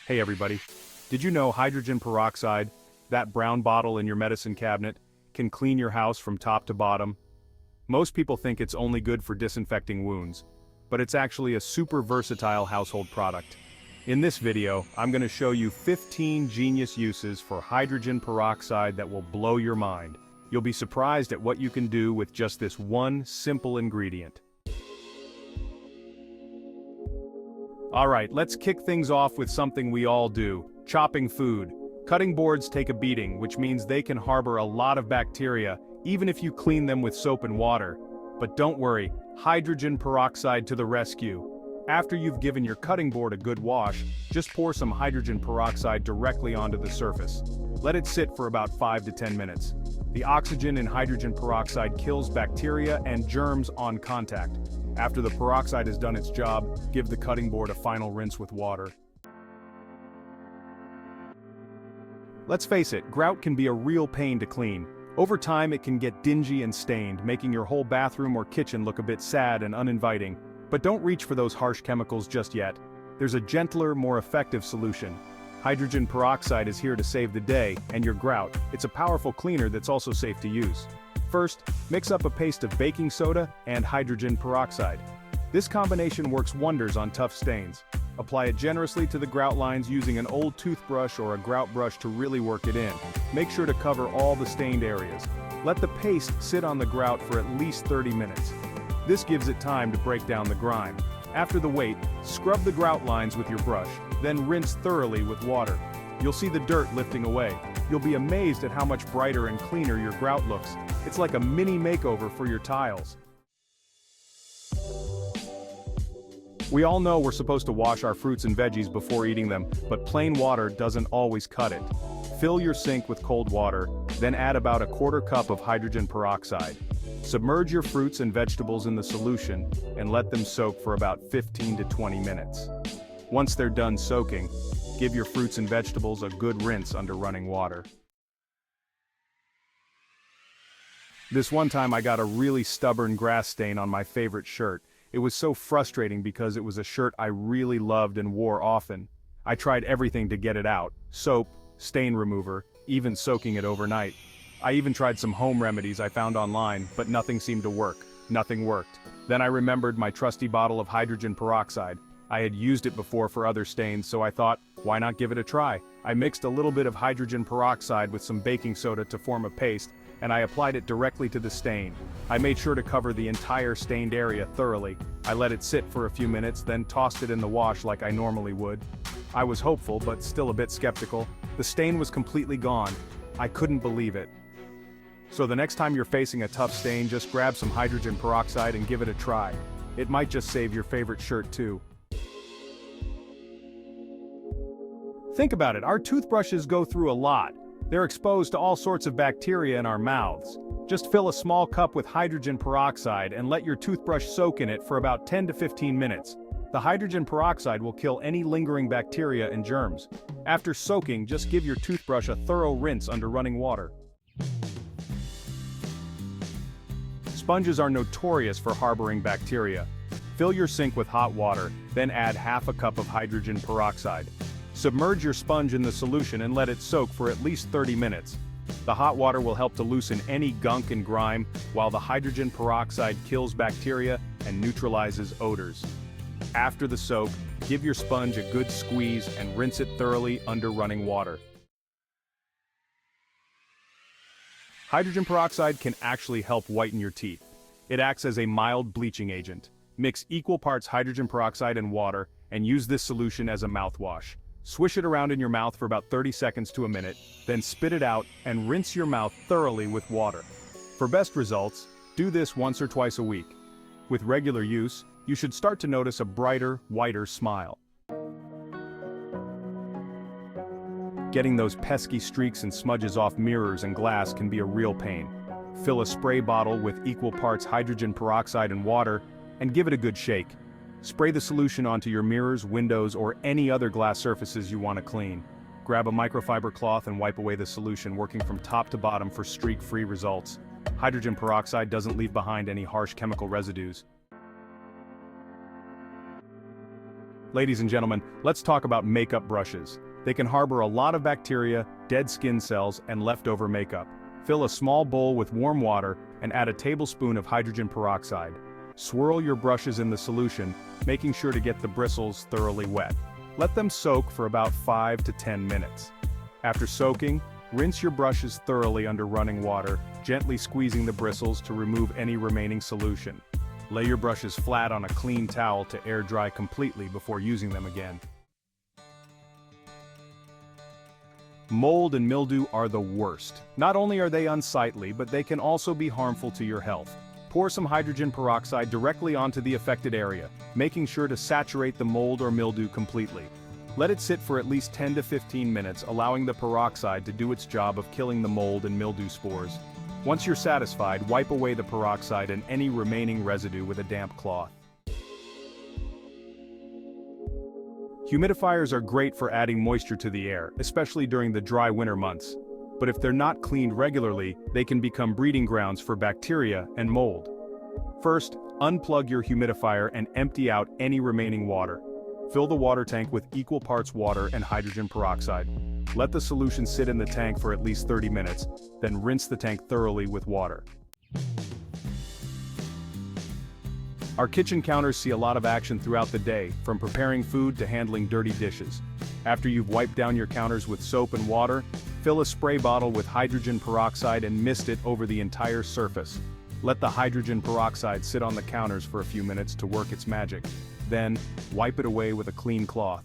Hey everybody. Did you know hydrogen peroxide, that brown bottle in your medicine cabinet, can clean your house from top to bottom? Most people think it's only good for disinfecting wounds, but it's actually a super versatile household product. In this video, I'm going to show you 15 genius uses for hydrogen peroxide that will blow your mind. You'll be surprised at what you can do with just this one simple ingredient. Alright, let's kick things off with something we all do: chopping food. Cutting boards take a beating, which means they can harbor a lot of bacteria, even if you clean them with soap and water. But don't worry, hydrogen peroxide to the rescue. After you've given your cutting board a good wash, just pour some hydrogen peroxide directly onto the surface. Let it sit for about 5 to 10 minutes. The oxygen in hydrogen peroxide kills bacteria and germs on contact. After the peroxide has done its job, give the cutting board a final rinse with water. Let's face it, grout can be a real pain to clean. Over time it can get dingy and stained, making your whole bathroom or kitchen look a bit sad and uninviting. But don't reach for those harsh chemicals just yet. There's a gentler, more effective solution. Hydrogen peroxide is here to save the day, and your grout. It's a powerful cleaner that's also safe to use. First, mix up a paste of baking soda and hydrogen peroxide. This combination works wonders on tough stains. Apply it generously to the grout lines using an old toothbrush or a grout brush to really work it in. Make sure to cover all the stained areas. Let the paste sit on the grout for at least 30 minutes. This gives it time to break down the grime. After the wait, scrub the grout lines with your brush, then rinse thoroughly with water. You'll see the dirt lifting away. You'll be amazed at how much brighter and cleaner your grout looks. It's like a mini makeover for your tiles. We all know we're supposed to wash our fruits and veggies before eating them, but plain water doesn't always cut it. Fill your sink with cold water, then add about a quarter cup of hydrogen peroxide. Submerge your fruits and vegetables in the solution and let them soak for about 15 to 20 minutes. Once they're done soaking, give your fruits and vegetables a good rinse under running water. This one time I got a really stubborn grass stain on my favorite shirt. It was so frustrating because it was a shirt I really loved and wore often. I tried everything to get it out: soap, stain remover, even soaking it overnight. I even tried some home remedies I found online, but nothing seemed to work. Nothing worked. Then I remembered my trusty bottle of hydrogen peroxide. I had used it before for other stains, so I thought, why not give it a try? I mixed a little bit of hydrogen peroxide with some baking soda to form a paste, and I applied it directly to the stain. I made sure to cover the entire stained area thoroughly. I let it sit for a few minutes, then tossed it in the wash like I normally would. I was hopeful, but still a bit skeptical. The stain was completely gone. I couldn't believe it. So the next time you're facing a tough stain, just grab some hydrogen peroxide and give it a try. It might just save your favorite shirt too. Think about it, our toothbrushes go through a lot. They're exposed to all sorts of bacteria in our mouths. Just fill a small cup with hydrogen peroxide and let your toothbrush soak in it for about 10 to 15 minutes. The hydrogen peroxide will kill any lingering bacteria and germs. After soaking, just give your toothbrush a thorough rinse under running water. Sponges are notorious for harboring bacteria. Fill your sink with hot water, then add half a cup of hydrogen peroxide. Submerge your sponge in the solution and let it soak for at least 30 minutes. The hot water will help to loosen any gunk and grime, while the hydrogen peroxide kills bacteria and neutralizes odors. After the soak, give your sponge a good squeeze and rinse it thoroughly under running water. Hydrogen peroxide can actually help whiten your teeth. It acts as a mild bleaching agent. Mix equal parts hydrogen peroxide and water, and use this solution as a mouthwash. Swish it around in your mouth for about 30 seconds to a minute, then spit it out and rinse your mouth thoroughly with water. For best results, do this once or twice a week. With regular use, you should start to notice a brighter, whiter smile. Getting those pesky streaks and smudges off mirrors and glass can be a real pain. Fill a spray bottle with equal parts hydrogen peroxide and water, and give it a good shake. Spray the solution onto your mirrors, windows, or any other glass surfaces you want to clean. Grab a microfiber cloth and wipe away the solution, working from top to bottom for streak-free results. Hydrogen peroxide doesn't leave behind any harsh chemical residues. Ladies and gentlemen, let's talk about makeup brushes. They can harbor a lot of bacteria, dead skin cells, and leftover makeup. Fill a small bowl with warm water and add a tablespoon of hydrogen peroxide. Swirl your brushes in the solution, making sure to get the bristles thoroughly wet. Let them soak for about 5 to 10 minutes. After soaking, rinse your brushes thoroughly under running water, gently squeezing the bristles to remove any remaining solution. Lay your brushes flat on a clean towel to air dry completely before using them again. Mold and mildew are the worst. Not only are they unsightly, but they can also be harmful to your health. Pour some hydrogen peroxide directly onto the affected area, making sure to saturate the mold or mildew completely. Let it sit for at least 10 to 15 minutes, allowing the peroxide to do its job of killing the mold and mildew spores. Once you're satisfied, wipe away the peroxide and any remaining residue with a damp cloth. Humidifiers are great for adding moisture to the air, especially during the dry winter months. But if they're not cleaned regularly, they can become breeding grounds for bacteria and mold. First, unplug your humidifier and empty out any remaining water. Fill the water tank with equal parts water and hydrogen peroxide. Let the solution sit in the tank for at least 30 minutes, then rinse the tank thoroughly with water. Our kitchen counters see a lot of action throughout the day, from preparing food to handling dirty dishes. After you've wiped down your counters with soap and water, fill a spray bottle with hydrogen peroxide and mist it over the entire surface. Let the hydrogen peroxide sit on the counters for a few minutes to work its magic. Then, wipe it away with a clean cloth.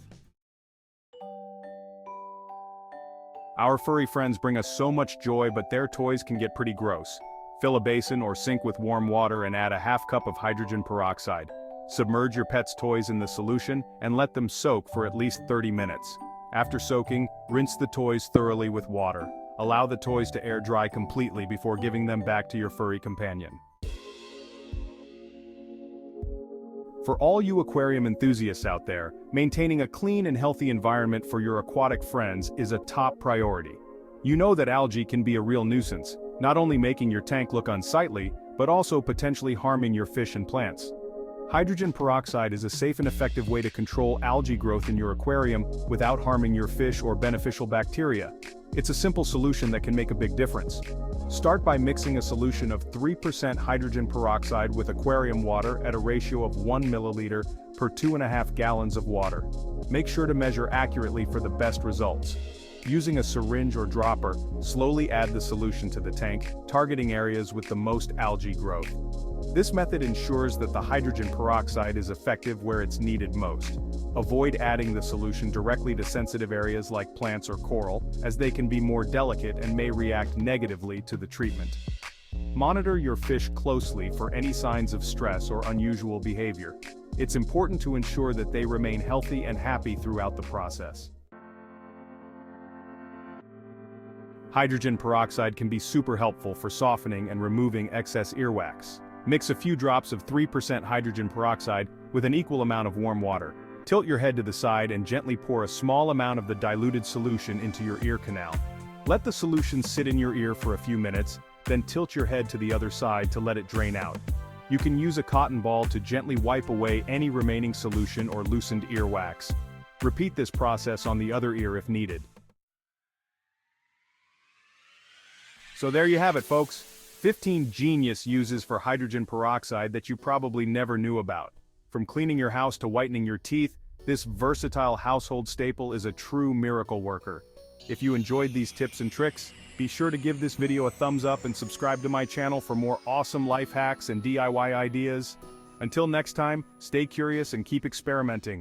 Our furry friends bring us so much joy, but their toys can get pretty gross. Fill a basin or sink with warm water and add a half cup of hydrogen peroxide. Submerge your pet's toys in the solution and let them soak for at least 30 minutes. After soaking, rinse the toys thoroughly with water. Allow the toys to air dry completely before giving them back to your furry companion. For all you aquarium enthusiasts out there, maintaining a clean and healthy environment for your aquatic friends is a top priority. You know that algae can be a real nuisance, not only making your tank look unsightly, but also potentially harming your fish and plants. Hydrogen peroxide is a safe and effective way to control algae growth in your aquarium without harming your fish or beneficial bacteria. It's a simple solution that can make a big difference. Start by mixing a solution of 3% hydrogen peroxide with aquarium water at a ratio of 1 milliliter per 2.5 gallons of water. Make sure to measure accurately for the best results. Using a syringe or dropper, slowly add the solution to the tank, targeting areas with the most algae growth. This method ensures that the hydrogen peroxide is effective where it's needed most. Avoid adding the solution directly to sensitive areas like plants or coral, as they can be more delicate and may react negatively to the treatment. Monitor your fish closely for any signs of stress or unusual behavior. It's important to ensure that they remain healthy and happy throughout the process. Hydrogen peroxide can be super helpful for softening and removing excess earwax. Mix a few drops of 3% hydrogen peroxide with an equal amount of warm water. Tilt your head to the side and gently pour a small amount of the diluted solution into your ear canal. Let the solution sit in your ear for a few minutes, then tilt your head to the other side to let it drain out. You can use a cotton ball to gently wipe away any remaining solution or loosened earwax. Repeat this process on the other ear if needed. So there you have it, folks. 15 genius uses for hydrogen peroxide that you probably never knew about. From cleaning your house to whitening your teeth, this versatile household staple is a true miracle worker. If you enjoyed these tips and tricks, be sure to give this video a thumbs up and subscribe to my channel for more awesome life hacks and DIY ideas. Until next time, stay curious and keep experimenting.